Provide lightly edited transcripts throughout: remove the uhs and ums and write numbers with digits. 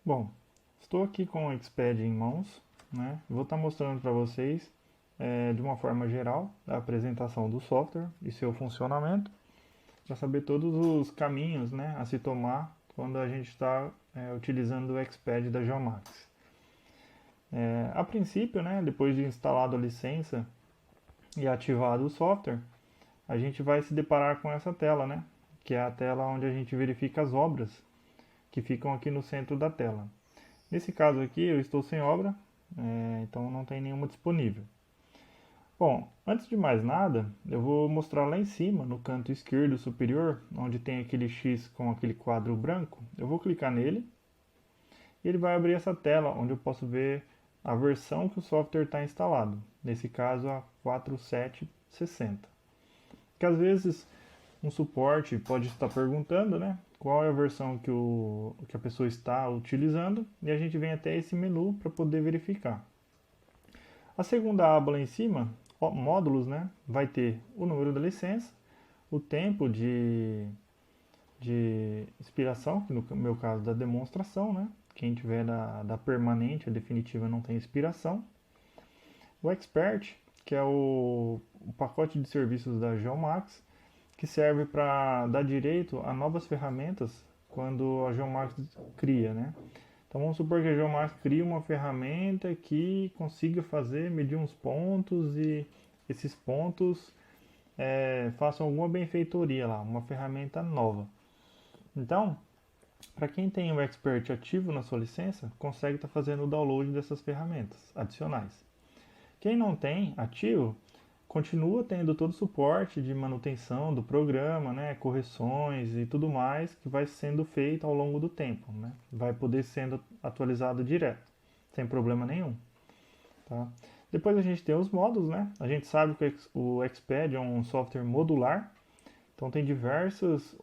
Bom, estou aqui com o Xped em mãos, né? Vou estar mostrando para vocês, de uma forma geral, a apresentação do software e seu funcionamento, para saber todos os caminhos, né, a se tomar quando a gente está utilizando o Xped da Geomax. A princípio, né, depois de instalado a licença e ativado o software, a gente vai se deparar com essa tela, né, que é a tela onde a gente verifica as obras que ficam aqui no centro da tela. Nesse caso aqui eu estou sem obra, então não tem nenhuma disponível. Bom, antes de mais nada, eu vou mostrar lá em cima, no canto esquerdo superior, onde tem aquele X com aquele quadro branco. Eu vou clicar nele e ele vai abrir essa tela, onde eu posso ver a versão que o software está instalado. Nesse caso, a 4760. Que às vezes um suporte pode estar perguntando, né, qual é a versão que a pessoa está utilizando, e a gente vem até esse menu para poder verificar. A segunda aba lá em cima, módulos, né, vai ter o número da licença, o tempo de expiração, que no meu caso da demonstração, né, quem tiver da permanente, a definitiva não tem expiração. O Expert, que é o pacote de serviços da Geomax, que serve para dar direito a novas ferramentas quando a Geomax cria, né? Então vamos supor que a Geomax cria uma ferramenta que consiga medir uns pontos e esses pontos façam alguma benfeitoria lá, uma ferramenta nova. Então, para quem tem o Expert ativo na sua licença, consegue estar fazendo o download dessas ferramentas adicionais. Quem não tem ativo, continua tendo todo o suporte de manutenção do programa, né, correções e tudo mais que vai sendo feito ao longo do tempo, né? Vai poder sendo atualizado direto, sem problema nenhum. Tá? Depois a gente tem os módulos, né? A gente sabe que o Xped é um software modular, então tem diversas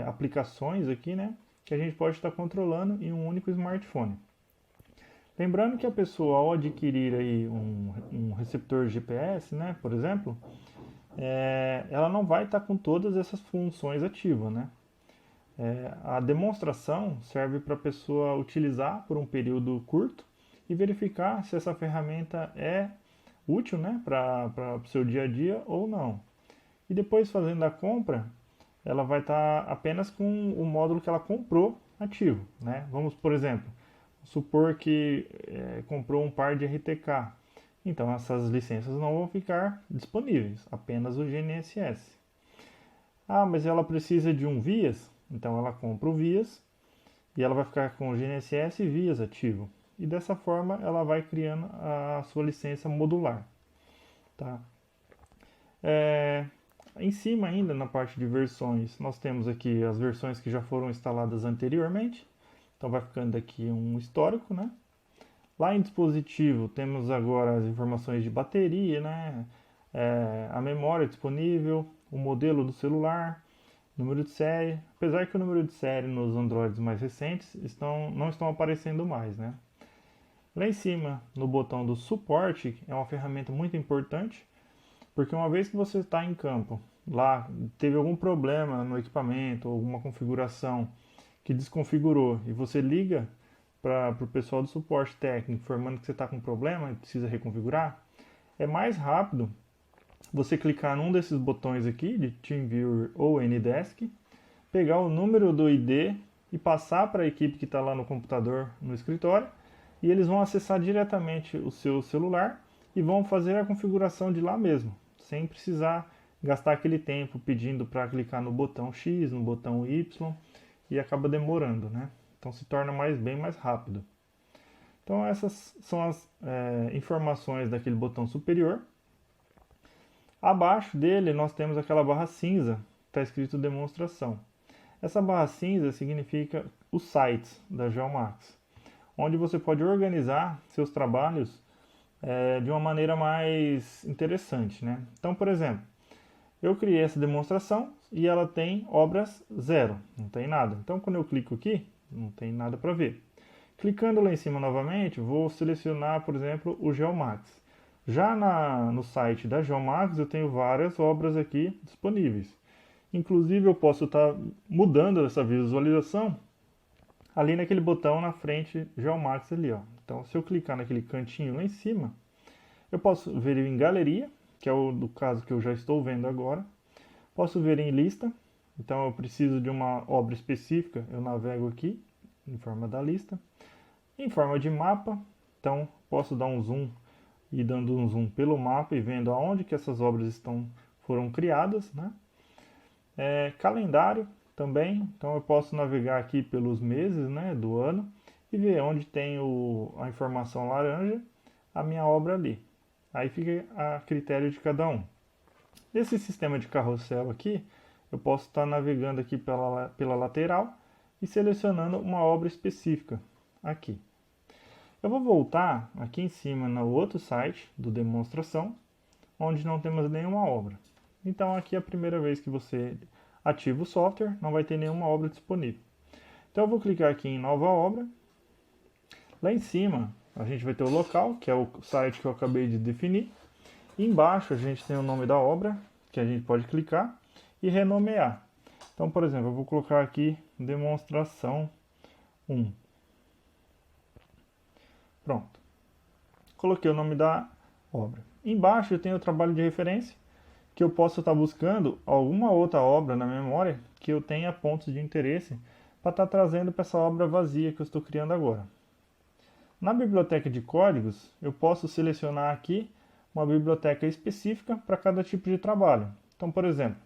aplicações aqui, né, que a gente pode estar controlando em um único smartphone. Lembrando que a pessoa, ao adquirir aí um receptor GPS, né, por exemplo, ela não vai estar com todas essas funções ativas, né? A demonstração serve para a pessoa utilizar por um período curto e verificar se essa ferramenta é útil, né, para o seu dia a dia ou não. E depois, fazendo a compra, ela vai estar apenas com o módulo que ela comprou ativo, né? Vamos, por exemplo, supor que comprou um par de RTK. Então essas licenças não vão ficar disponíveis, apenas o GNSS. Ah, mas ela precisa de um vias? Então ela compra o vias e ela vai ficar com o GNSS e vias ativo. E dessa forma ela vai criando a sua licença modular. Tá? Em cima ainda, na parte de versões, nós temos aqui as versões que já foram instaladas anteriormente. Então vai ficando aqui um histórico, né? Lá em dispositivo temos agora as informações de bateria, né? A memória disponível, o modelo do celular, número de série. Apesar que o número de série nos Androids mais recentes não estão aparecendo mais, né? Lá em cima, no botão do suporte, é uma ferramenta muito importante, porque uma vez que você está em campo, lá teve algum problema no equipamento, alguma configuração que desconfigurou e você liga para o pessoal do suporte técnico informando que você está com problema e precisa reconfigurar, é mais rápido você clicar num desses botões aqui de TeamViewer ou Ndesk, pegar o número do ID e passar para a equipe que está lá no computador, no escritório, e eles vão acessar diretamente o seu celular e vão fazer a configuração de lá mesmo, sem precisar gastar aquele tempo pedindo para clicar no botão X, no botão Y, e acaba demorando, né? Então se torna bem mais rápido. Então essas são as informações daquele botão superior. Abaixo dele nós temos aquela barra cinza, que está escrito demonstração. Essa barra cinza significa os sites da Geomax, onde você pode organizar seus trabalhos de uma maneira mais interessante, né? Então, por exemplo, eu criei essa demonstração e ela tem obras 0, não tem nada. Então, quando eu clico aqui, não tem nada para ver. Clicando lá em cima novamente, vou selecionar, por exemplo, o Geomax. Já no site da Geomax eu tenho várias obras aqui disponíveis. Inclusive eu posso estar mudando essa visualização ali naquele botão na frente Geomax ali, ó. Então, se eu clicar naquele cantinho lá em cima, eu posso ver em galeria, que é o do caso que eu já estou vendo agora. Posso ver em lista, então eu preciso de uma obra específica, eu navego aqui em forma da lista. Em forma de mapa, então posso dar um zoom e dando um zoom pelo mapa e vendo aonde que essas obras foram criadas, né? Calendário também, então eu posso navegar aqui pelos meses, né, do ano e ver onde tem a informação laranja, a minha obra ali. Aí fica a critério de cada um. Nesse sistema de carrossel aqui, eu posso estar navegando aqui pela lateral e selecionando uma obra específica aqui. Eu vou voltar aqui em cima no outro site do demonstração, onde não temos nenhuma obra. Então aqui é a primeira vez que você ativa o software, não vai ter nenhuma obra disponível. Então eu vou clicar aqui em nova obra. Lá em cima a gente vai ter o local, que é o site que eu acabei de definir. E embaixo a gente tem o nome da obra, que a gente pode clicar e renomear. Então, por exemplo, eu vou colocar aqui demonstração 1. Pronto. Coloquei o nome da obra. Embaixo eu tenho o trabalho de referência, que eu posso estar buscando alguma outra obra na memória que eu tenha pontos de interesse para estar trazendo para essa obra vazia que eu estou criando agora. Na biblioteca de códigos, eu posso selecionar aqui uma biblioteca específica para cada tipo de trabalho. Então, por exemplo,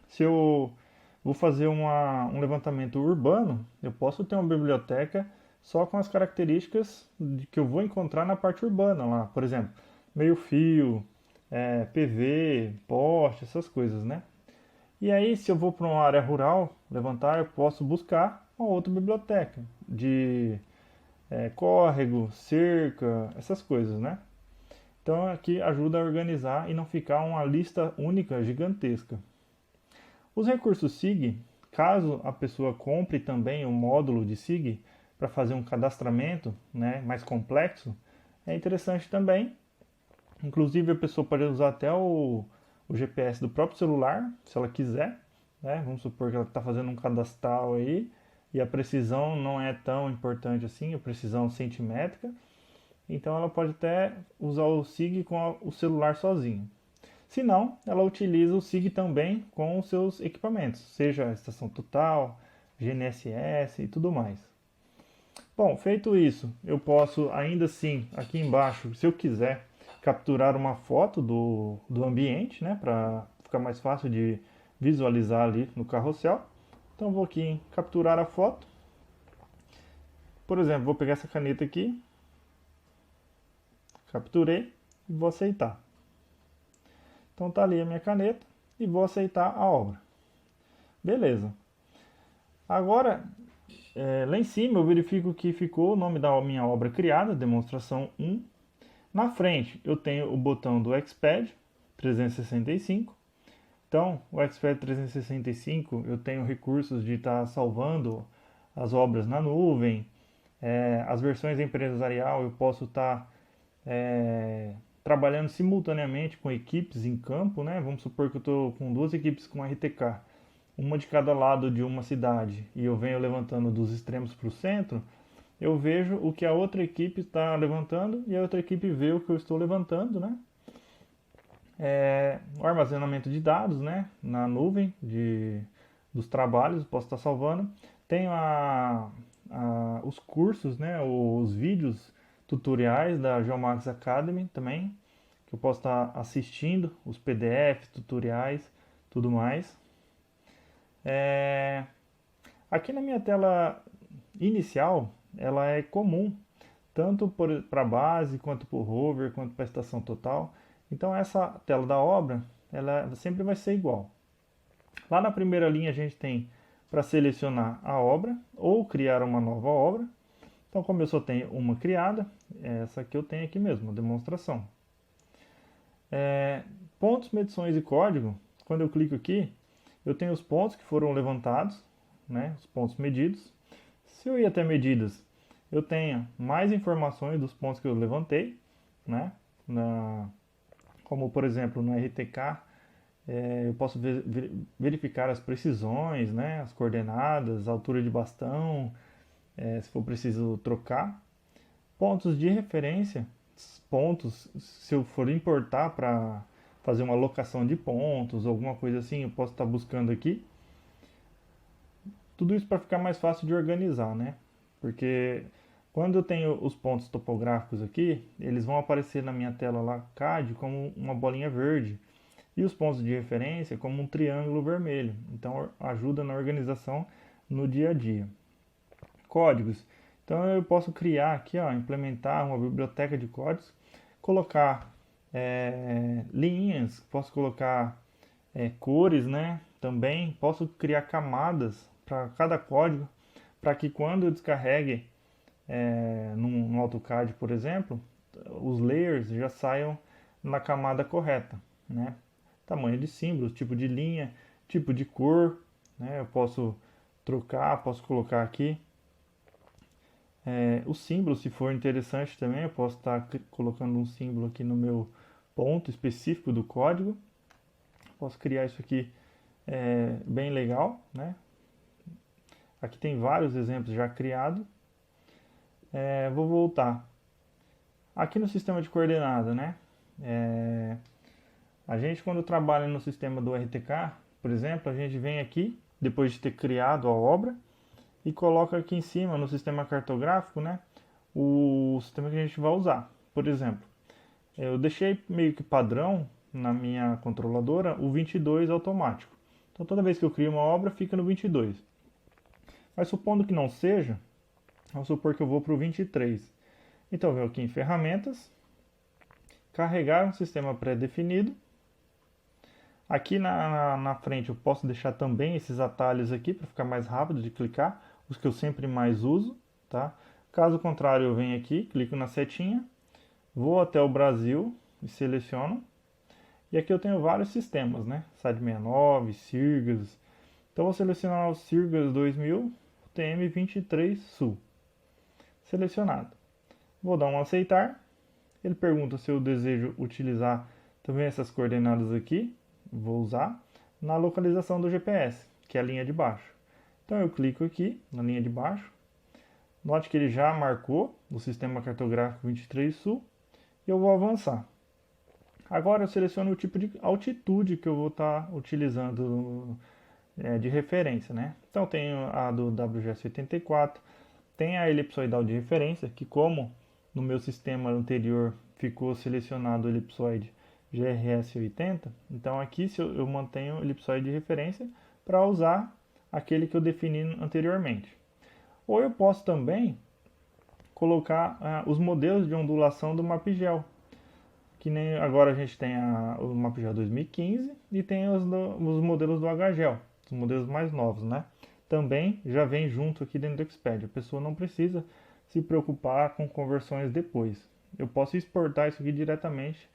se eu vou fazer um levantamento urbano, eu posso ter uma biblioteca só com as características que eu vou encontrar na parte urbana lá. Por exemplo, meio-fio, PV, poste, essas coisas, né? E aí, se eu vou para uma área rural levantar, eu posso buscar uma outra biblioteca de córrego, cerca, essas coisas, né? Então aqui ajuda a organizar e não ficar uma lista única gigantesca. Os recursos SIG, caso a pessoa compre também o módulo de SIG para fazer um cadastramento, né, mais complexo, é interessante também. Inclusive a pessoa pode usar até o GPS do próprio celular, se ela quiser. Né? Vamos supor que ela está fazendo um cadastral aí e a precisão não é tão importante assim, a precisão centimétrica. Então ela pode até usar o SIG com o celular sozinho. Se não, ela utiliza o SIG também com os seus equipamentos, seja a estação total, GNSS e tudo mais. Bom, feito isso, eu posso ainda assim, aqui embaixo, se eu quiser, capturar uma foto do ambiente, né, para ficar mais fácil de visualizar ali no carrossel. Então vou aqui em capturar a foto. Por exemplo, vou pegar essa caneta aqui, capturei e vou aceitar. Então tá ali a minha caneta e vou aceitar a obra. Beleza. Agora, lá em cima eu verifico que ficou o nome da minha obra criada, demonstração 1. Na frente eu tenho o botão do Exped 365. Então, o Exped 365 eu tenho recursos de estar salvando as obras na nuvem. As versões empresarial eu posso estar trabalhando simultaneamente com equipes em campo, né? Vamos supor que eu estou com duas equipes com RTK, uma de cada lado de uma cidade, e eu venho levantando dos extremos para o centro, eu vejo o que a outra equipe está levantando e a outra equipe vê o que eu estou levantando, né? O armazenamento de dados, né? Na nuvem dos trabalhos, posso estar salvando. Tenho os cursos, né? Os vídeos tutoriais da Geomax Academy também, que eu posso estar assistindo, os PDFs, tutoriais, tudo mais. Aqui na minha tela inicial, ela é comum, tanto para a base, quanto para o rover, quanto para a estação total. Então essa tela da obra, ela sempre vai ser igual. Lá na primeira linha a gente tem para selecionar a obra ou criar uma nova obra. Então como eu só tenho uma criada, essa que eu tenho aqui mesmo, a demonstração. Pontos, medições e código, quando eu clico aqui, eu tenho os pontos que foram levantados, né, os pontos medidos. Se eu ir até medidas, eu tenho mais informações dos pontos que eu levantei, né, como por exemplo no RTK, eu posso verificar as precisões, né, as coordenadas, a altura de bastão, se for preciso trocar. Pontos de referência, pontos, se eu for importar para fazer uma alocação de pontos, alguma coisa assim, eu posso estar buscando aqui. Tudo isso para ficar mais fácil de organizar, né? Porque quando eu tenho os pontos topográficos aqui, eles vão aparecer na minha tela lá CAD como uma bolinha verde e os pontos de referência como um triângulo vermelho. Então ajuda na organização no dia a dia. Códigos. Então eu posso criar aqui, ó, implementar uma biblioteca de códigos, colocar linhas, posso colocar cores, né? Também posso criar camadas para cada código, para que quando eu descarregue no AutoCAD, por exemplo, os layers já saiam na camada correta, né? Tamanho de símbolos, tipo de linha, tipo de cor, né? Eu posso trocar, posso colocar aqui. O símbolo, se for interessante também, eu posso estar colocando um símbolo aqui no meu ponto específico do código. Posso criar isso aqui bem legal, né? Aqui tem vários exemplos já criados. Vou voltar. Aqui no sistema de coordenada, né? A gente quando trabalha no sistema do RTK, por exemplo, a gente vem aqui, depois de ter criado a obra, e coloca aqui em cima no sistema cartográfico, né, o sistema que a gente vai usar. Por exemplo, eu deixei meio que padrão na minha controladora o 22 automático. Então toda vez que eu crio uma obra fica no 22. Mas supondo que não seja, vamos supor que eu vou para o 23. Então eu venho aqui em ferramentas, carregar um sistema pré-definido. Aqui na frente eu posso deixar também esses atalhos aqui para ficar mais rápido de clicar, os que eu sempre mais uso, tá? Caso contrário, eu venho aqui, clico na setinha, vou até o Brasil e seleciono. E aqui eu tenho vários sistemas, né? SAD69, Sirgas. Então vou selecionar o Sirgas 2000, TM23 Sul. Selecionado. Vou dar um aceitar. Ele pergunta se eu desejo utilizar também essas coordenadas aqui. Vou usar na localização do GPS, que é a linha de baixo. Então eu clico aqui na linha de baixo. Note que ele já marcou o sistema cartográfico 23 Sul e eu vou avançar. Agora eu seleciono o tipo de altitude que eu vou estar utilizando de referência, né? Então tenho a do WGS 84, tem a elipsoidal de referência, que como no meu sistema anterior ficou selecionado o elipsoide GRS 80, então aqui eu mantenho o elipsoide de referência para usar aquele que eu defini anteriormente. Ou eu posso também colocar os modelos de ondulação do MapGel, que nem agora a gente tem o MapGel 2015 e tem os modelos do HGel, os modelos mais novos, né? Também já vem junto aqui dentro do Xped. A pessoa não precisa se preocupar com conversões depois. Eu posso exportar isso aqui diretamente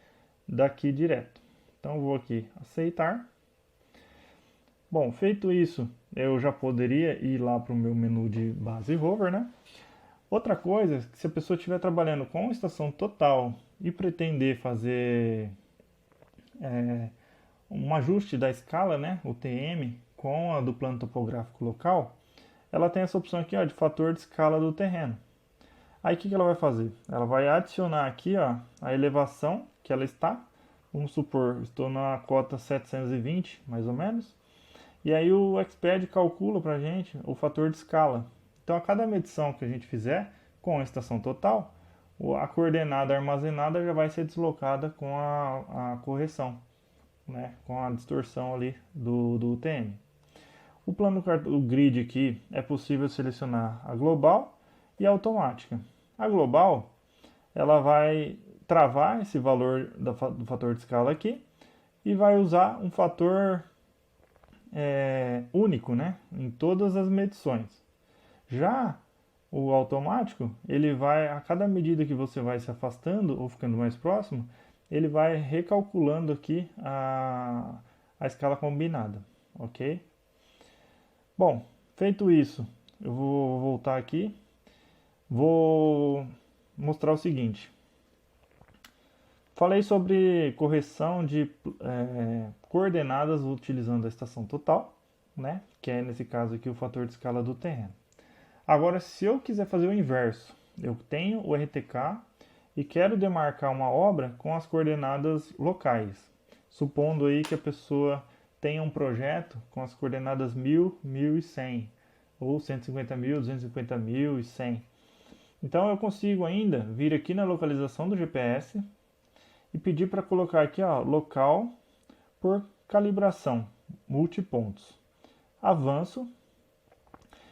daqui direto. Então vou aqui aceitar. Bom, feito isso, eu já poderia ir lá para o meu menu de base rover, né? Outra coisa, se a pessoa estiver trabalhando com estação total e pretender fazer um ajuste da escala, né, o TM, com a do plano topográfico local, ela tem essa opção aqui, ó, de fator de escala do terreno. Aí o que ela vai fazer? Ela vai adicionar aqui, ó, a elevação que ela está. Vamos supor, estou na cota 720, mais ou menos. E aí o Xped calcula para a gente o fator de escala. Então a cada medição que a gente fizer com a estação total, a coordenada armazenada já vai ser deslocada com a correção, né, com a distorção ali do UTM. O grid aqui é possível selecionar a global e a automática. A global ela vai travar esse valor do fator de escala aqui e vai usar um fator único, né, em todas as medições. Já o automático, ele vai, a cada medida que você vai se afastando ou ficando mais próximo, ele vai recalculando aqui a escala combinada, ok? Bom, feito isso, eu vou voltar aqui, vou mostrar o seguinte. Falei sobre correção de coordenadas utilizando a estação total, né? Que é nesse caso aqui o fator de escala do terreno. Agora, se eu quiser fazer o inverso, eu tenho o RTK e quero demarcar uma obra com as coordenadas locais, supondo aí que a pessoa tenha um projeto com as coordenadas 1000, 1100, ou 150.000, 250.000 e 100. Então eu consigo ainda vir aqui na localização do GPS e pedir para colocar aqui, ó, local por calibração, multipontos. Avanço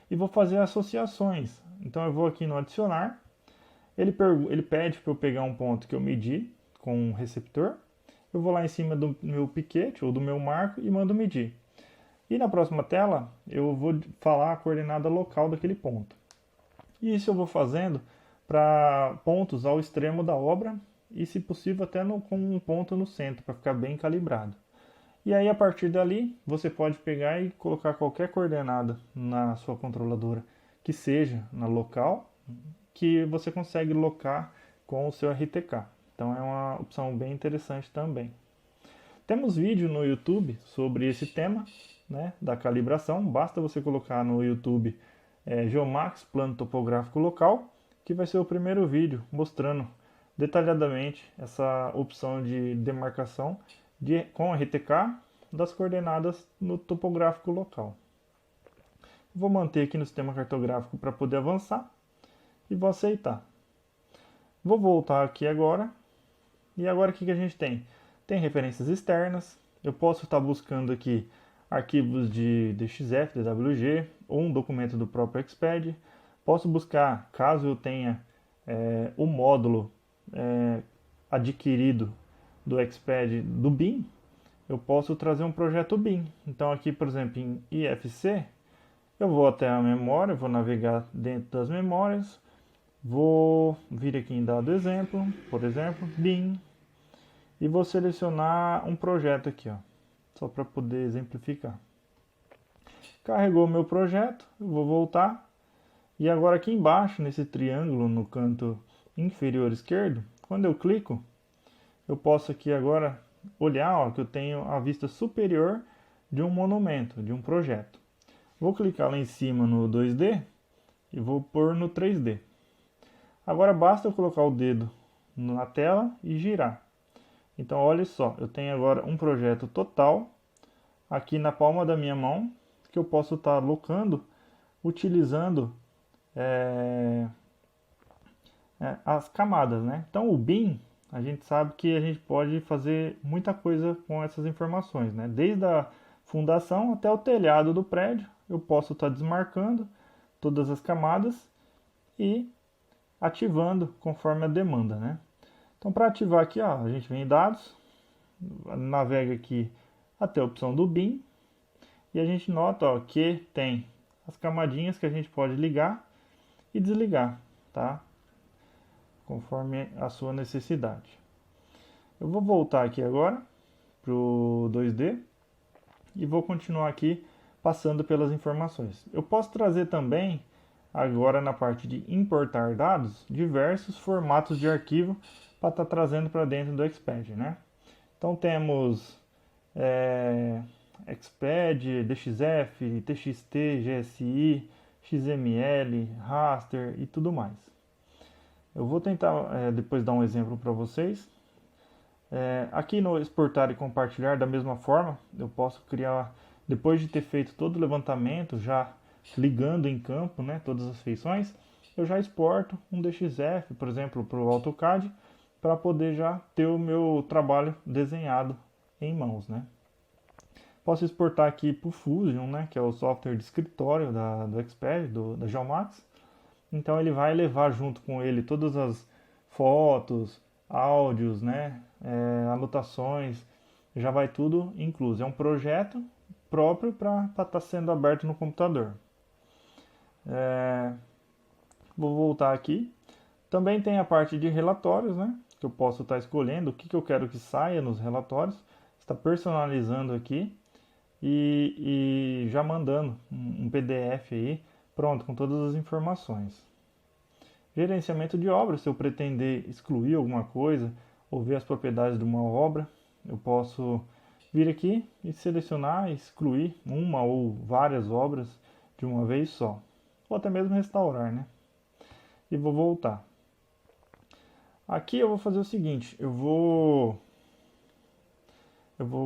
e vou fazer associações. Então eu vou aqui no adicionar, ele pede para eu pegar um ponto que eu medi com um receptor, eu vou lá em cima do meu piquete ou do meu marco e mando medir. E na próxima tela eu vou falar a coordenada local daquele ponto. E isso eu vou fazendo para pontos ao extremo da obra e, se possível, até com um ponto no centro, para ficar bem calibrado. E aí, a partir dali, você pode pegar e colocar qualquer coordenada na sua controladora, que seja na local, que você consegue locar com o seu RTK. Então, é uma opção bem interessante também. Temos vídeo no YouTube sobre esse tema, né, da calibração. Basta você colocar no YouTube Geomax Plano Topográfico Local, que vai ser o primeiro vídeo mostrando detalhadamente essa opção de demarcação com RTK das coordenadas no topográfico local. Vou manter aqui no sistema cartográfico para poder avançar e vou aceitar. Vou voltar aqui agora. E agora o que a gente tem? Tem referências externas. Eu posso estar buscando aqui arquivos de DXF, DWG, ou um documento do próprio Exped. Posso buscar, caso eu tenha o módulo adquirido do Exped do BIM, eu posso trazer um projeto BIM. Então aqui, por exemplo, em IFC, eu vou até a memória, vou navegar dentro das memórias, vou vir aqui em dado exemplo, por exemplo, BIM, e vou selecionar um projeto aqui, ó, só para poder exemplificar. Carregou o meu projeto, eu vou voltar, e agora aqui embaixo, nesse triângulo no canto inferior esquerdo, quando eu clico, eu posso aqui agora olhar, ó, que eu tenho a vista superior de um monumento, de um projeto. Vou clicar lá em cima no 2D e vou pôr no 3D. Agora basta eu colocar o dedo na tela e girar. Então olha só, eu tenho agora um projeto total aqui na palma da minha mão, que eu posso estar locando utilizando as camadas, né? Então o BIM, a gente sabe que a gente pode fazer muita coisa com essas informações, né? Desde a fundação até o telhado do prédio, eu posso estar desmarcando todas as camadas e ativando conforme a demanda, né? Então, para ativar aqui, ó, a gente vem em dados, navega aqui até a opção do BIM e a gente nota, ó, que tem as camadinhas que a gente pode ligar e desligar, tá? Conforme a sua necessidade. Eu vou voltar aqui agora para o 2D e vou continuar aqui passando pelas informações. Eu posso trazer também, agora na parte de importar dados, diversos formatos de arquivo para estar trazendo para dentro do Exped, né? Então temos Exped, DXF, TXT, GSI, XML, raster e tudo mais. Eu vou tentar depois dar um exemplo para vocês. Aqui no exportar e compartilhar, da mesma forma, eu posso criar, depois de ter feito todo o levantamento, já ligando em campo, né, todas as feições, eu já exporto um DXF, por exemplo, para o AutoCAD, para poder já ter o meu trabalho desenhado em mãos, né. Posso exportar aqui para o Fusion, né, que é o software de escritório do Exped, da Geomax. Então ele vai levar junto com ele todas as fotos, áudios, né, anotações, já vai tudo incluso. É um projeto próprio para estar sendo aberto no computador. Vou voltar aqui. Também tem a parte de relatórios, né, que eu posso estar escolhendo o que eu quero que saia nos relatórios. Está personalizando aqui e já mandando um PDF aí, pronto, com todas as informações. Gerenciamento de obras, se eu pretender excluir alguma coisa ou ver as propriedades de uma obra, eu posso vir aqui e selecionar e excluir uma ou várias obras de uma vez só. ou até mesmo restaurar, né? E vou voltar. Aqui eu vou fazer o seguinte, eu vou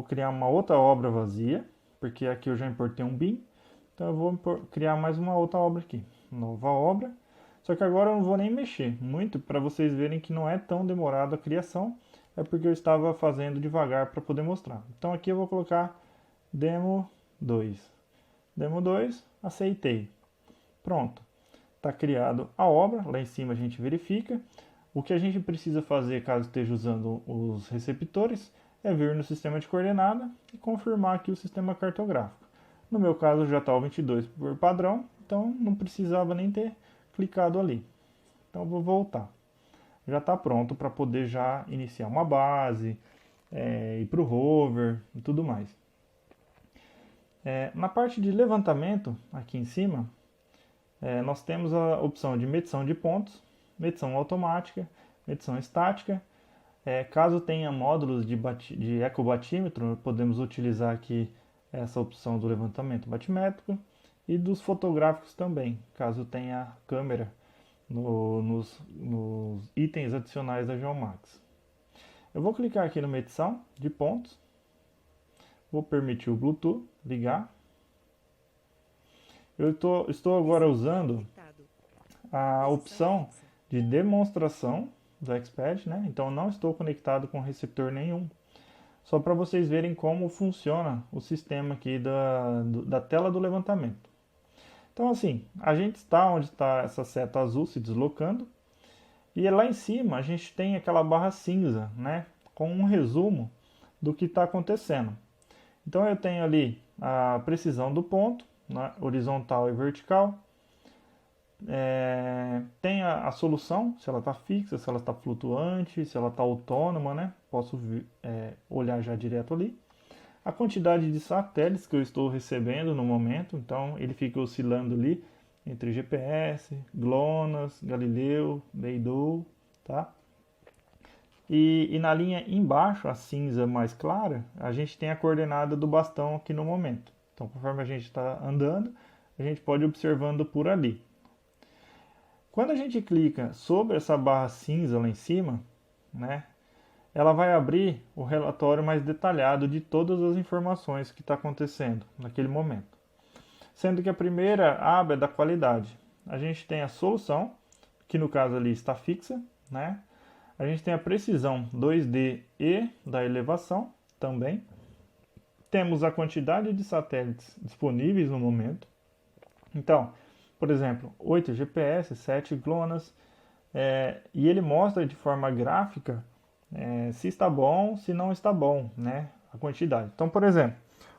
criar uma outra obra vazia, porque aqui eu já importei um BIM, então eu vou criar mais uma outra obra aqui, nova obra. Só que agora eu não vou nem mexer muito, para vocês verem que não é tão demorado a criação, é porque eu estava fazendo devagar para poder mostrar. Então aqui eu vou colocar Demo 2. Demo 2, aceitei. Pronto, está criado a obra, lá em cima a gente verifica. O que a gente precisa fazer caso esteja usando os receptores é vir no sistema de coordenada e confirmar aqui o sistema cartográfico. No meu caso já está o 22 por padrão, então não precisava nem ter clicado ali. Então eu vou voltar. Já está pronto para poder já iniciar uma base, ir para o rover e tudo mais. Na parte de levantamento, aqui em cima, nós temos a opção de medição de pontos, medição automática, medição estática. Caso tenha módulos de ecobatímetro, podemos utilizar aqui essa opção do levantamento batimétrico e dos fotográficos também, caso tenha câmera nos itens adicionais da Geomax. Eu vou clicar aqui no medição de pontos, vou permitir o Bluetooth ligar. Eu estou agora usando a opção de demonstração do XPath, né? Então não estou conectado com receptor nenhum. Só para vocês verem como funciona o sistema aqui da tela do levantamento. Então assim, a gente está onde está essa seta azul se deslocando. E lá em cima a gente tem aquela barra cinza, né? Com um resumo do que está acontecendo. Então eu tenho ali a precisão do ponto, né? Horizontal e vertical. Tem a solução, se ela está fixa, se ela está flutuante, se ela está autônoma, né? Posso olhar já direto ali. A quantidade de satélites que eu estou recebendo no momento, então ele fica oscilando ali entre GPS, GLONASS, Galileu, Beidou, tá? E na linha embaixo, a cinza mais clara, a gente tem a coordenada do bastão aqui no momento. Então, conforme a gente está andando, a gente pode ir observando por ali. Quando a gente clica sobre essa barra cinza lá em cima, né, ela vai abrir o relatório mais detalhado de todas as informações que está acontecendo naquele momento. Sendo que a primeira aba é da qualidade. A gente tem a solução, que no caso ali está fixa, né? A gente tem a precisão 2D e da elevação também. Temos a quantidade de satélites disponíveis no momento. Então, por exemplo, 8 GPS, 7 GLONASS, e ele mostra de forma gráfica se está bom, se não está bom, né? A quantidade. Então, por exemplo,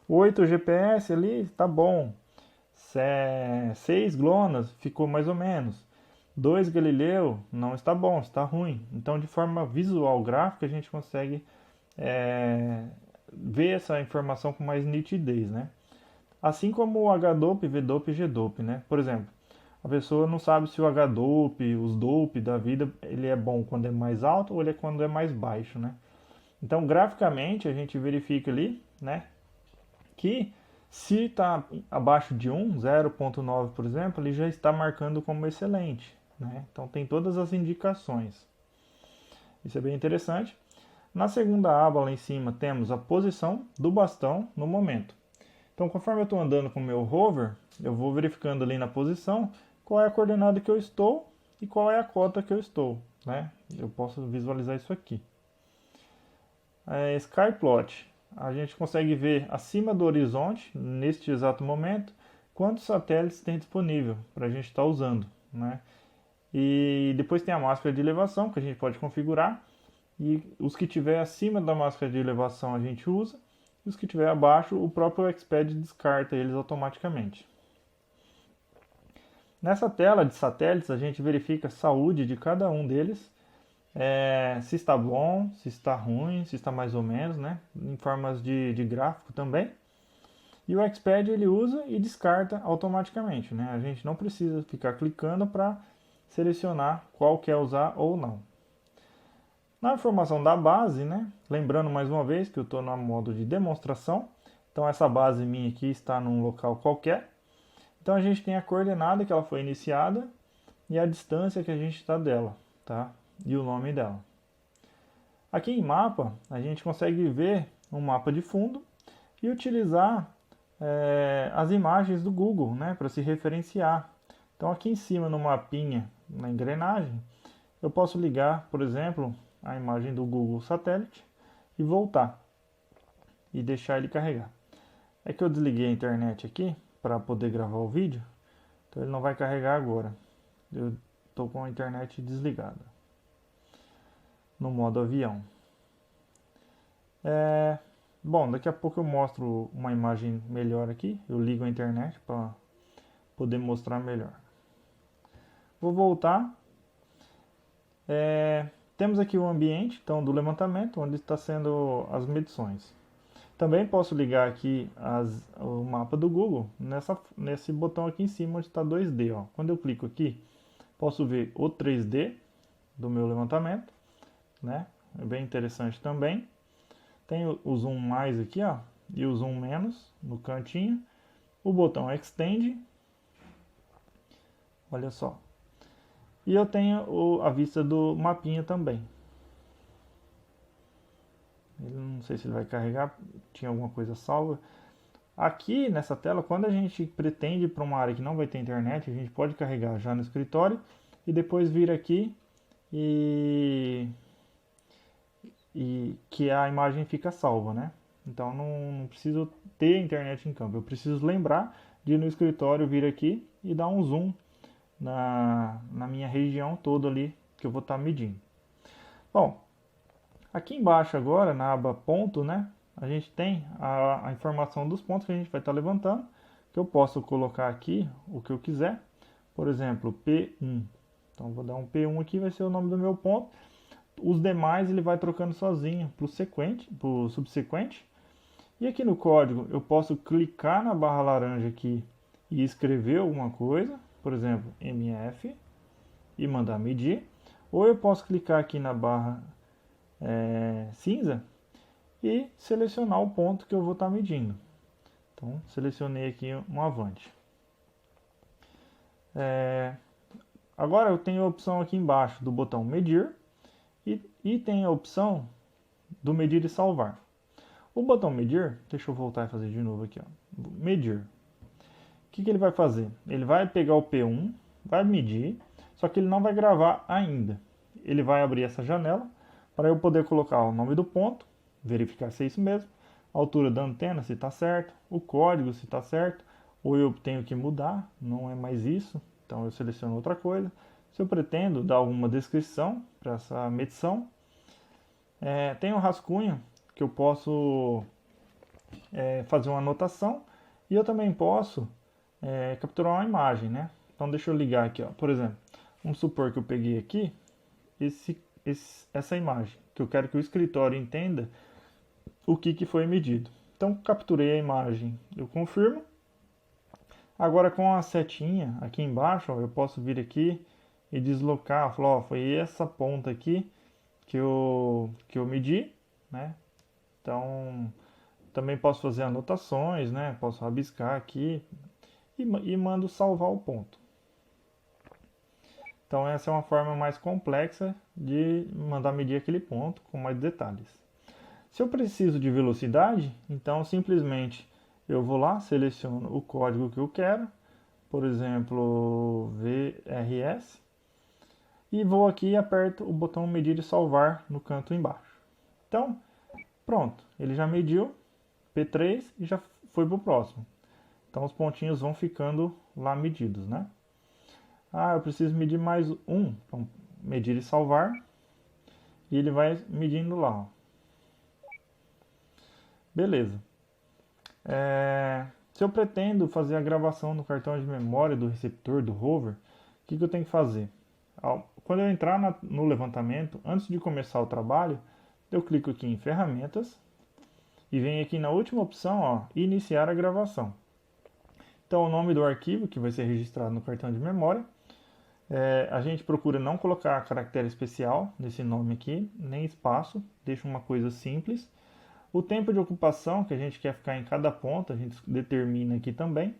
8 GPS ali está bom, 6 GLONASS ficou mais ou menos, 2 Galileu não está bom, está ruim. Então, de forma visual, gráfica, a gente consegue ver essa informação com mais nitidez, né? Assim como o H-DOP, V-DOP e G-DOP, né? Por exemplo, a pessoa não sabe se o H-DOP, os DOP da vida, ele é bom quando é mais alto ou ele é quando é mais baixo, né? Então, graficamente, a gente verifica ali, né, que se está abaixo de 1, 0.9, por exemplo, ele já está marcando como excelente, né? Então, tem todas as indicações. Isso é bem interessante. Na segunda aba, lá em cima, temos a posição do bastão no momento. Então, conforme eu estou andando com o meu rover, eu vou verificando ali na posição qual é a coordenada que eu estou e qual é a cota que eu estou, né? Eu posso visualizar isso aqui. Skyplot, a gente consegue ver acima do horizonte, neste exato momento, quantos satélites tem disponível para a gente estar usando, né? E depois tem a máscara de elevação, que a gente pode configurar, e os que tiver acima da máscara de elevação a gente usa, e os que tiver abaixo, o próprio XPath descarta eles automaticamente. Nessa tela de satélites, a gente verifica a saúde de cada um deles, se está bom, se está ruim, se está mais ou menos, né? Em formas de gráfico também. E o XPath ele usa e descarta automaticamente, né? A gente não precisa ficar clicando para selecionar qual quer usar ou não. Na informação da base, né? Lembrando mais uma vez que eu estou no modo de demonstração, então essa base minha aqui está num local qualquer. Então a gente tem a coordenada que ela foi iniciada e a distância que a gente está dela, tá? E o nome dela. Aqui em mapa, a gente consegue ver um mapa de fundo e utilizar as imagens do Google, né, para se referenciar. Então aqui em cima no mapinha, na engrenagem, eu posso ligar, por exemplo, a imagem do Google Satélite e voltar e deixar ele carregar. É que eu desliguei a internet aqui para poder gravar o vídeo, então ele não vai carregar agora. Eu estou com a internet desligada no modo avião. Bom, daqui a pouco eu mostro uma imagem melhor aqui. Eu ligo a internet para poder mostrar melhor. Vou voltar. Temos aqui o ambiente então, do levantamento, onde está sendo as medições. Também posso ligar aqui o mapa do Google nesse botão aqui em cima onde está 2D. Ó. Quando eu clico aqui, posso ver o 3D do meu levantamento. Né? É bem interessante também. Tem o zoom mais aqui, ó, e o zoom menos no cantinho. O botão Extend. Olha só. E eu tenho a vista do mapinha também. Não sei se ele vai carregar, tinha alguma coisa salva. Aqui nessa tela, quando a gente pretende ir para uma área que não vai ter internet, a gente pode carregar já no escritório e depois vir aqui e que a imagem fica salva, né? Então não preciso ter internet em campo, eu preciso lembrar de ir no escritório, vir aqui e dar um zoom na minha região toda ali que eu vou estar medindo. Bom, aqui embaixo agora, na aba ponto, né? A gente tem a informação dos pontos que a gente vai estar levantando, que eu posso colocar aqui o que eu quiser, por exemplo, P1. Então vou dar um P1 aqui, vai ser o nome do meu ponto. Os demais ele vai trocando sozinho para o subsequente. E aqui no código eu posso clicar na barra laranja aqui e escrever alguma coisa, por exemplo, MF, e mandar medir. Ou eu posso clicar aqui na barra cinza e selecionar o ponto que eu vou estar medindo. Então selecionei aqui um avante. Agora eu tenho a opção aqui embaixo do botão medir. E tem a opção do medir e salvar. O botão medir, deixa eu voltar e fazer de novo aqui, ó. Medir. O que ele vai fazer? Ele vai pegar o P1, vai medir, só que ele não vai gravar ainda. Ele vai abrir essa janela para eu poder colocar o nome do ponto, verificar se é isso mesmo, a altura da antena, se está certo, o código, se está certo, ou eu tenho que mudar, não é mais isso, então eu seleciono outra coisa. Se eu pretendo dar alguma descrição para essa medição, tem um rascunho que eu posso fazer uma anotação e eu também posso capturar uma imagem, né? Então deixa eu ligar aqui, ó. Por exemplo, vamos supor que eu peguei aqui essa imagem, que eu quero que o escritório entenda o que foi medido. Então capturei a imagem, eu confirmo. Agora com a setinha aqui embaixo, ó, eu posso vir aqui e deslocar, falar, ó, foi essa ponta aqui que eu medi, né? Então, também posso fazer anotações, né? Posso rabiscar aqui e mando salvar o ponto. Então, essa é uma forma mais complexa de mandar medir aquele ponto com mais detalhes. Se eu preciso de velocidade, então simplesmente eu vou lá, seleciono o código que eu quero, por exemplo, VRS, e vou aqui e aperto o botão medir e salvar no canto embaixo. Então, pronto, ele já mediu P3 e já foi para o próximo. Então os pontinhos vão ficando lá medidos, né? Ah, eu preciso medir mais um. Então, medir e salvar. E ele vai medindo lá. Ó. Beleza. Se eu pretendo fazer a gravação no cartão de memória do receptor, do rover, o que eu tenho que fazer? Quando eu entrar no levantamento, antes de começar o trabalho, eu clico aqui em ferramentas e venho aqui na última opção, ó, iniciar a gravação. Então o nome do arquivo que vai ser registrado no cartão de memória, a gente procura não colocar caractere especial nesse nome aqui, nem espaço, deixa uma coisa simples. O tempo de ocupação que a gente quer ficar em cada ponto, a gente determina aqui também.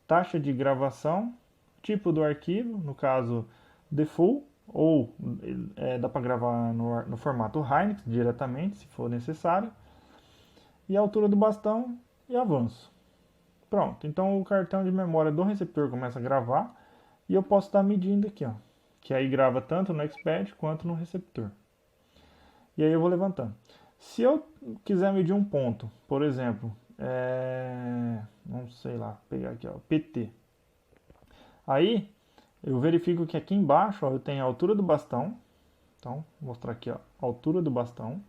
taxa de gravação, tipo do arquivo, no caso the full, ou dá para gravar no formato Hynix diretamente, se for necessário, e a altura do bastão e avanço. Pronto, então o cartão de memória do receptor começa a gravar e eu posso estar medindo aqui, ó, que aí grava tanto no expert quanto no receptor. E aí eu vou levantando. Se eu quiser medir um ponto, por exemplo, não sei lá, pegar aqui, ó, PT. Aí eu verifico que aqui embaixo, ó, eu tenho a altura do bastão. Então, vou mostrar aqui, ó, a altura do bastão.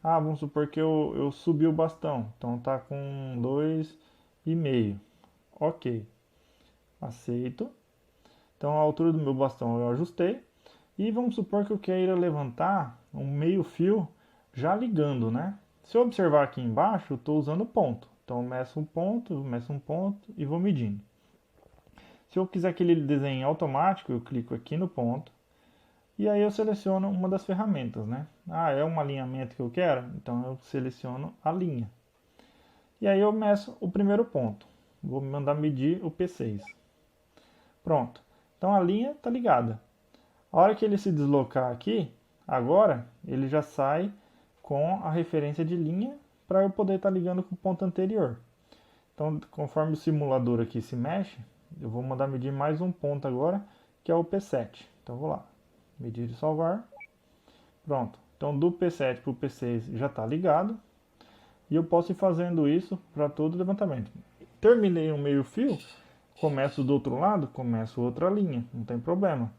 Ah, vamos supor que eu subi o bastão. Então tá com 2,5. Ok. Aceito. Então a altura do meu bastão eu ajustei. E vamos supor que eu queira levantar um meio fio já ligando, né? Se eu observar aqui embaixo, eu estou usando ponto. Então eu meço um ponto e vou medindo. Se eu quiser que ele desenhe automático, eu clico aqui no ponto. E aí eu seleciono uma das ferramentas, né? Ah, é um alinhamento que eu quero? Então eu seleciono a linha. E aí eu meço o primeiro ponto. Vou mandar medir o P6. Pronto. Então a linha está ligada. A hora que ele se deslocar aqui, agora ele já sai com a referência de linha para eu poder estar ligando com o ponto anterior. Então, conforme o simulador aqui se mexe, eu vou mandar medir mais um ponto agora, que é o P7. Então, vou lá, medir e salvar. Pronto. Então, do P7 para o P6 já está ligado. E eu posso ir fazendo isso para todo o levantamento. Terminei um meio fio, começo do outro lado, começo outra linha, não tem problema.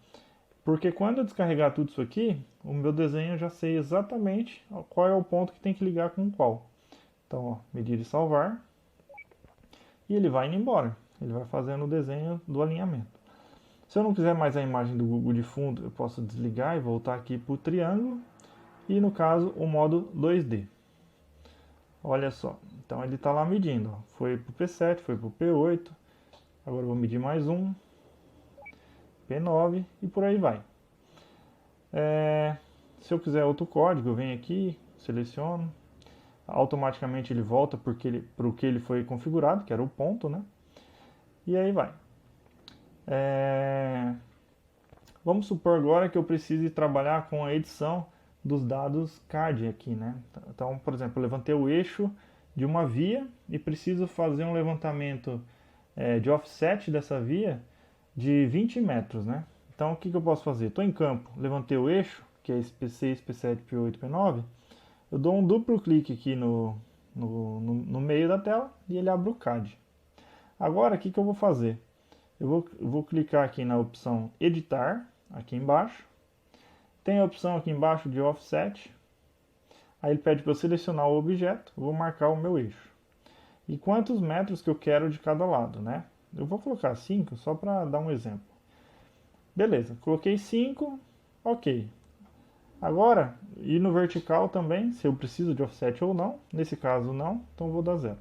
Porque quando eu descarregar tudo isso aqui, o meu desenho eu já sei exatamente qual é o ponto que tem que ligar com qual. Então, ó, medir e salvar. E ele vai indo embora. Ele vai fazendo o desenho do alinhamento. Se eu não quiser mais a imagem do Google de fundo, eu posso desligar e voltar aqui para o triângulo. E no caso, o modo 2D. Olha só. Então ele está lá medindo. Ó. Foi para o P7, foi para o P8. Agora eu vou medir mais um. P9 e por aí vai. Se eu quiser outro código, eu venho aqui, seleciono, automaticamente ele volta para o que ele foi configurado, que era o ponto, né? E aí vai. Vamos supor agora que eu precise trabalhar com a edição dos dados CAD aqui, né? Então, por exemplo, eu levantei o eixo de uma via e preciso fazer um levantamento de offset dessa via de 20 metros, né? Então, o que eu posso fazer? Estou em campo, levantei o eixo, que é esse P6, P7, P8, P9. Eu dou um duplo clique aqui no meio da tela e ele abre o CAD. Agora, o que eu vou fazer? Eu vou clicar aqui na opção Editar, aqui embaixo. Tem a opção aqui embaixo de Offset. Aí ele pede para eu selecionar o objeto, vou marcar o meu eixo. E quantos metros que eu quero de cada lado, né? Eu vou colocar 5 só para dar um exemplo. Beleza, coloquei 5, ok. Agora, e no vertical também, se eu preciso de offset ou não. Nesse caso não, então vou dar 0.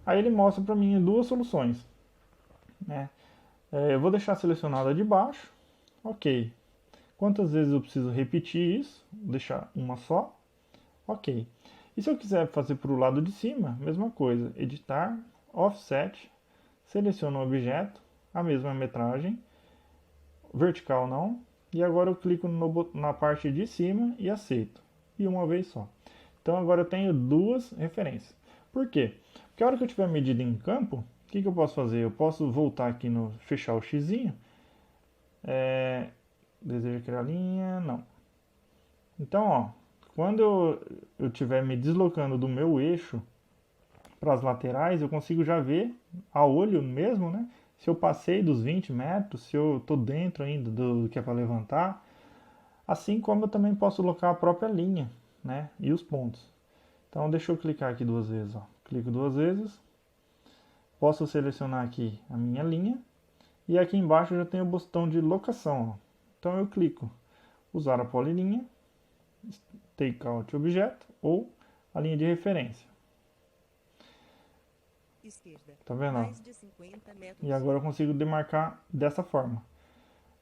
Aí ele mostra para mim duas soluções. Né? Eu vou deixar selecionada de baixo, ok. Quantas vezes eu preciso repetir isso? Vou deixar uma só, ok. E se eu quiser fazer para o lado de cima, mesma coisa, editar, offset, seleciono o objeto, a mesma metragem, vertical não, e agora eu clico na parte de cima e aceito, e uma vez só. Então agora eu tenho duas referências. Por quê? Porque a hora que eu tiver medida em campo, o que eu posso fazer? Eu posso voltar aqui no fechar o xizinho, deseja criar linha, não. Então, ó, quando eu estiver me deslocando do meu eixo para as laterais, eu consigo já ver a olho mesmo, né? Se eu passei dos 20 metros, se eu estou dentro ainda do que é para levantar. Assim como eu também posso colocar a própria linha, né? E os pontos. Então, deixa eu clicar aqui duas vezes, ó. Clico duas vezes. Posso selecionar aqui a minha linha. E aqui embaixo eu já tenho o botão de locação, ó. Então eu clico usar a polilinha, takeout objeto ou a linha de referência. Esquerda. Tá vendo? Mais de 50 metros. E agora eu consigo demarcar dessa forma.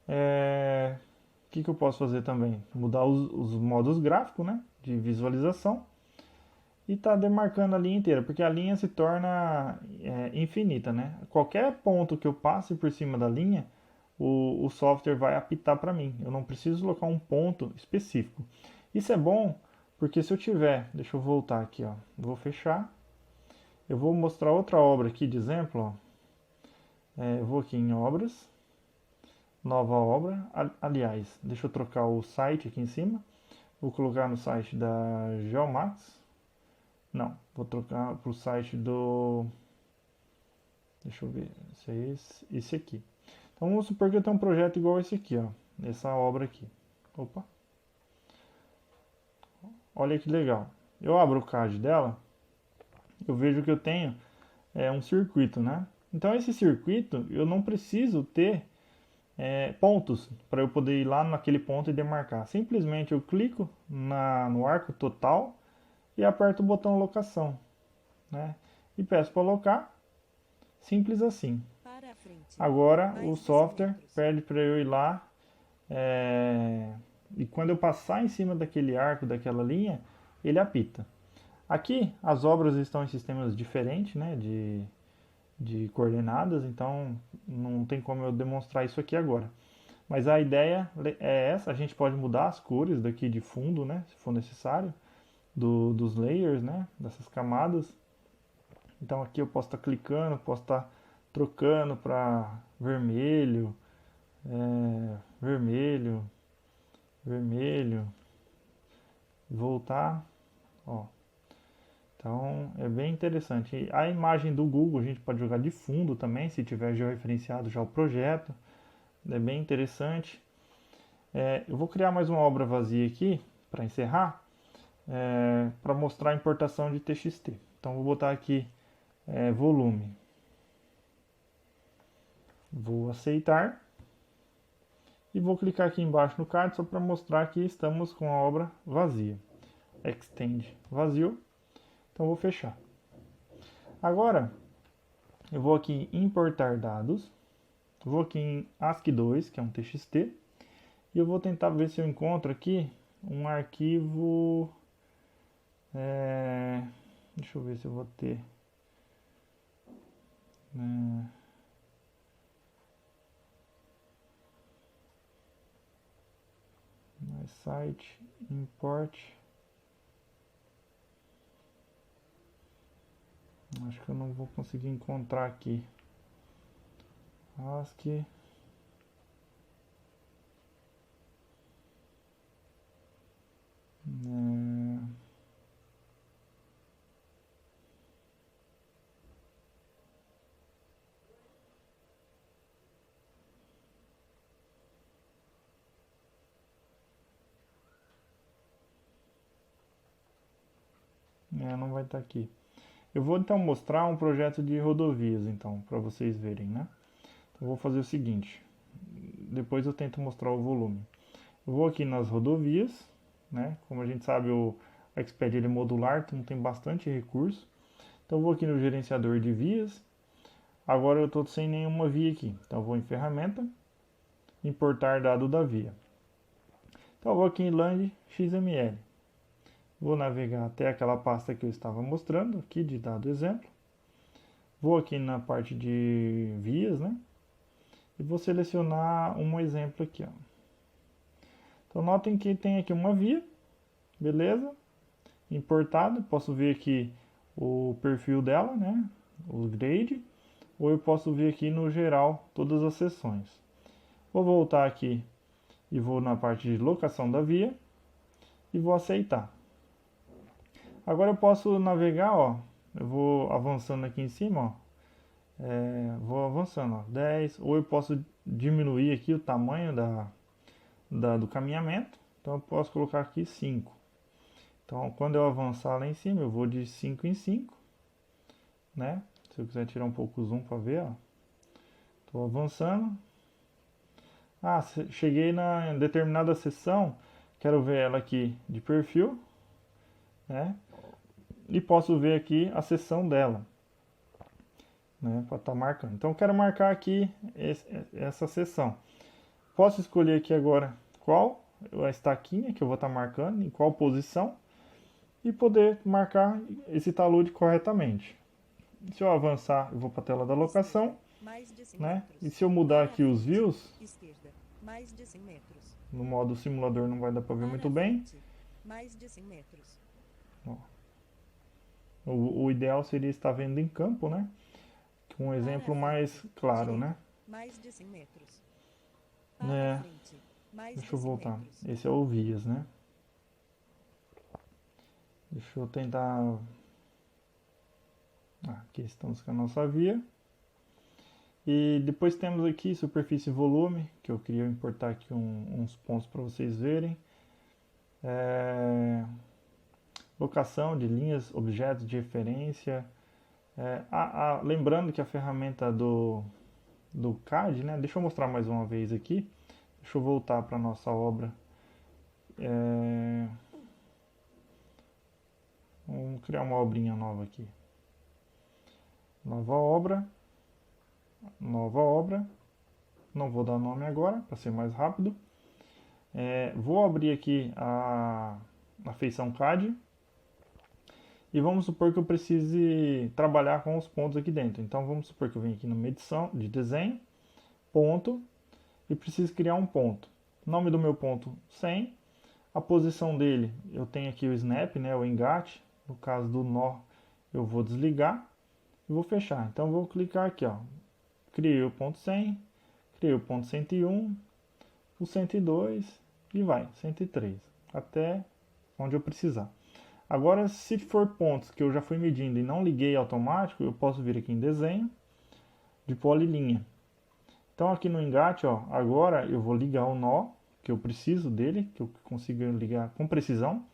O que eu posso fazer também? Mudar os modos gráficos, né? De visualização. e está demarcando a linha inteira, porque a linha se torna infinita, né? Qualquer ponto que eu passe por cima da linha, o software vai apitar para mim. Eu não preciso colocar um ponto específico. Isso é bom porque se eu tiver, deixa eu voltar aqui, ó, vou fechar. Eu vou mostrar outra obra aqui de exemplo, ó. Eu vou aqui em obras, nova obra. Aliás, deixa eu trocar o site aqui em cima. Vou colocar no site da Geomax. Não, vou trocar para o site do. Deixa eu ver, se é esse aqui. Então vamos supor que eu tenho um projeto igual esse aqui, ó. Essa obra aqui. Opa! Olha que legal. Eu abro o CAD dela, eu vejo que eu tenho um circuito, né? Então esse circuito eu não preciso ter pontos para eu poder ir lá naquele ponto e demarcar. Simplesmente eu clico no arco total e aperto o botão locação, né? E peço para alocar, simples assim. Para a frente. Agora Mais o 15 software metros. pede para eu ir lá e quando eu passar em cima daquele arco, daquela linha, ele apita. Aqui as obras estão em sistemas diferentes, né, de coordenadas, então não tem como eu demonstrar isso aqui agora. Mas a ideia é essa, a gente pode mudar as cores daqui de fundo, né, se for necessário, dos layers, né, dessas camadas. Então aqui eu posso estar clicando, posso estar trocando para vermelho, vermelho, vermelho, voltar, ó. Então é bem interessante. A imagem do Google a gente pode jogar de fundo também, se tiver georreferenciado já o projeto. É bem interessante. Eu vou criar mais uma obra vazia aqui para encerrar, para mostrar a importação de TXT. Então vou botar aqui volume. Vou aceitar e vou clicar aqui embaixo no card só para mostrar que estamos com a obra vazia. Extend vazio. Então vou fechar. Agora eu vou aqui em importar dados, vou aqui em ASCII2, que é um TXT, e eu vou tentar ver se eu encontro aqui um arquivo. Deixa eu ver se eu vou ter. My site, import. Acho que eu não vou conseguir encontrar aqui. ASCII. Não vai estar aqui. Eu vou então mostrar um projeto de rodovias, então, para vocês verem, né? Então, eu vou fazer o seguinte. Depois eu tento mostrar o volume. Eu vou aqui nas rodovias, né? Como a gente sabe, o Exped ele é modular, então tem bastante recurso. Então eu vou aqui no gerenciador de vias. Agora eu estou sem nenhuma via aqui. Então eu vou em ferramenta, importar dado da via. Então eu vou aqui em land XML. Vou navegar até aquela pasta que eu estava mostrando aqui de dado exemplo. Vou aqui na parte de vias, né? E vou selecionar um exemplo aqui, ó. Então notem que tem aqui uma via, beleza? Importada, posso ver aqui o perfil dela, né? O grade, ou eu posso ver aqui no geral todas as seções. Vou voltar aqui e vou na parte de locação da via e vou aceitar. Agora eu posso navegar, ó. Eu vou avançando aqui em cima, ó. Vou avançando, ó, 10, ou eu posso diminuir aqui o tamanho do caminhamento. Então eu posso colocar aqui 5. Então quando eu avançar lá em cima, eu vou de 5 em 5, né? Se eu quiser tirar um pouco o zoom para ver, ó. Estou avançando. Cheguei na determinada seção, quero ver ela aqui de perfil, né? E posso ver aqui a seção dela, né? Para estar marcando. Então eu quero marcar aqui essa seção. Posso escolher aqui agora qual a estaquinha que eu vou estar marcando, em qual posição. e poder marcar esse talude corretamente. Se eu avançar, eu vou para a tela da locação, Mais de 100 né? metros. E se eu mudar Para aqui os frente. views, Esquerda. Mais de 100 metros. no modo simulador não vai dar para ver Para muito bem. frente. Mais de 100 metros. Ó. O ideal seria estar vendo em campo, né? Com um exemplo mais claro, né? Mais de 100 metros. Para É, frente. Mais deixa de eu 100 voltar. metros. Esse é o vias, né? Deixa eu tentar. Aqui estamos com a nossa via. E depois temos aqui superfície e volume, que eu queria importar aqui uns pontos para vocês verem. Locação de linhas, objetos de referência. Lembrando que a ferramenta do CAD, né? Deixa eu mostrar mais uma vez aqui. Deixa eu voltar para a nossa obra. Vamos criar uma obrinha nova aqui. Nova obra. Nova obra. Não vou dar nome agora, para ser mais rápido. Vou abrir aqui a feição CAD. E vamos supor que eu precise trabalhar com os pontos aqui dentro. Então vamos supor que eu venho aqui numa edição de desenho, ponto, e preciso criar um ponto. Nome do meu ponto 100. A posição dele, eu tenho aqui o snap, né, o engate. No caso do nó, eu vou desligar e vou fechar. Então vou clicar aqui, ó. Criei o ponto 100, criei o ponto 101, o 102 e vai, 103, até onde eu precisar. Agora, se for pontos que eu já fui medindo e não liguei automático, eu posso vir aqui em desenho, de polilinha. Então aqui no engate, ó, agora eu vou ligar o nó, que eu preciso dele, que eu consigo ligar com precisão.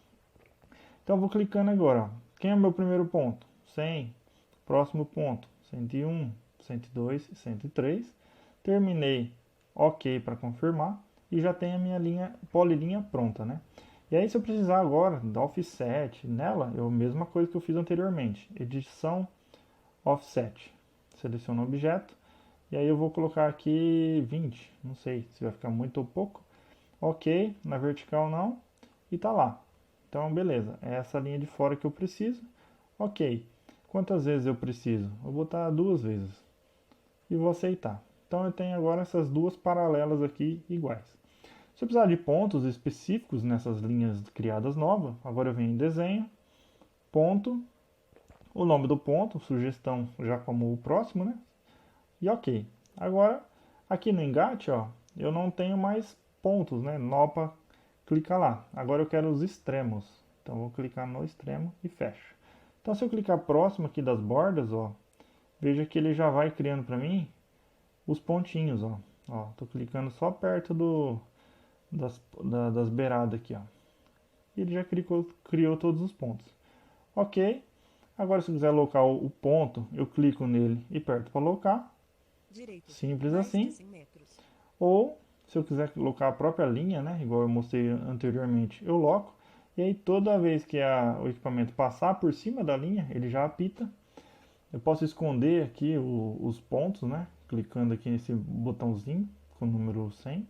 Então eu vou clicando agora, ó. Quem é o meu primeiro ponto? 100. Próximo ponto, 101, 102 e 103. Terminei, ok para confirmar. E já tem a minha linha, polilinha pronta, né? E aí se eu precisar agora da offset nela, é a mesma coisa que eu fiz anteriormente. Edição offset. Seleciono o objeto. E aí eu vou colocar aqui 20. Não sei se vai ficar muito ou pouco. Ok, na vertical não. E tá lá. Então beleza, é essa linha de fora que eu preciso. Ok. Quantas vezes eu preciso? Vou botar 2 vezes. E vou aceitar. Então eu tenho agora essas duas paralelas aqui iguais. Se eu precisar de pontos específicos nessas linhas criadas novas, agora eu venho em desenho, ponto, o nome do ponto, sugestão já como o próximo, né? E ok. Agora, aqui no engate, ó, eu não tenho mais pontos, né? Nó para clicar lá. Agora eu quero os extremos. Então eu vou clicar no extremo e fecho. Então se eu clicar próximo aqui das bordas, ó, veja que ele já vai criando para mim os pontinhos, ó. Ó, tô clicando só perto das beiradas aqui, ó. E ele já criou todos os pontos. Ok. Agora se eu quiser alocar o ponto, eu clico nele e aperto para alocar. Direito. Simples Mais assim. de 100 metros. Ou se eu quiser colocar a própria linha, né, igual eu mostrei anteriormente, eu loco. E aí toda vez que o equipamento passar por cima da linha, ele já apita. Eu posso esconder aqui os pontos, né, clicando aqui nesse botãozinho com o número 100.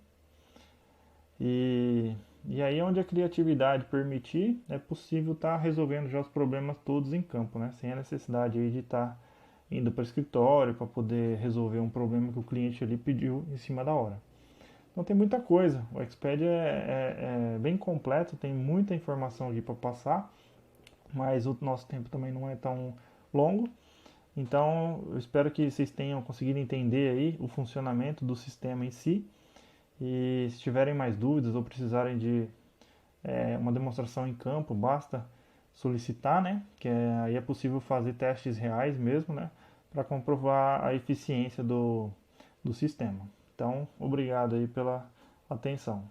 E aí onde a criatividade permitir, é possível estar resolvendo já os problemas todos em campo, né, sem a necessidade aí de estar indo para o escritório para poder resolver um problema que o cliente ali pediu em cima da hora. Então tem muita coisa. O Xpad é bem completo, tem muita informação aqui para passar, mas o nosso tempo também não é tão longo. Então eu espero que vocês tenham conseguido entender aí o funcionamento do sistema em si. E se tiverem mais dúvidas ou precisarem de uma demonstração em campo, basta solicitar, né? Que aí é possível fazer testes reais mesmo, né? Para comprovar a eficiência do sistema. Então, obrigado aí pela atenção.